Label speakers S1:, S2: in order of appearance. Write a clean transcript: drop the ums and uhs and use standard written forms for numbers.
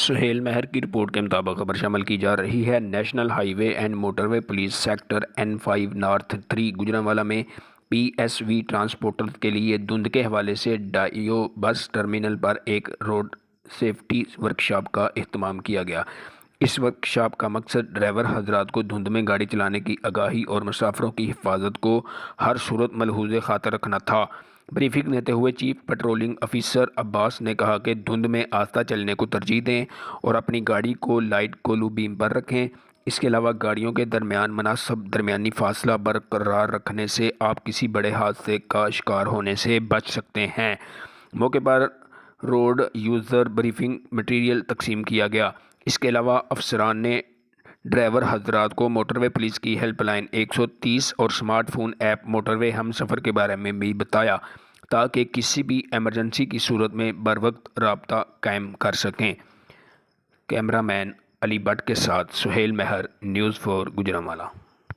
S1: سہیل مہر کی رپورٹ کے مطابق خبر شامل کی جا رہی ہے۔ National high way and motor way police sector N5 north 3 Gujranwala میں PSV ٹرانسپورٹر کے لیے دھند کے حوالے سے ڈائیو بس ٹرمینل پر ایک روڈ سیفٹی ورکشاپ کا اہتمام کیا گیا۔ اس ورکشاپ کا مقصد ڈرائیور حضرات کو دھند میں گاڑی چلانے کی آگاہی اور مسافروں کی حفاظت کو ہر صورت ملحوظ خاطر رکھنا تھا۔ بریفنگ دیتے ہوئے چیف پیٹرولنگ آفیسر عباس نے کہا کہ دھند میں آہستہ چلنے کو ترجیح دیں اور اپنی گاڑی کو لائٹ کولو بیم پر رکھیں۔ اس کے علاوہ گاڑیوں کے درمیان مناسب درمیانی فاصلہ برقرار رکھنے سے آپ کسی بڑے حادثے کا شکار ہونے سے بچ سکتے ہیں۔ موقع پر روڈ یوزر بریفنگ مٹیریل تقسیم کیا گیا۔ اس کے علاوہ افسران نے ڈرائیور حضرات کو موٹر وے پولیس کی ہیلپ لائن 130 اور سمارٹ فون ایپ موٹر وے ہم سفر کے بارے میں بھی بتایا تاکہ کسی بھی ایمرجنسی کی صورت میں بروقت رابطہ قائم کر سکیں۔ کیمرہ مین علی بٹ کے ساتھ سہیل مہر، نیوز 4 گوجرانوالہ۔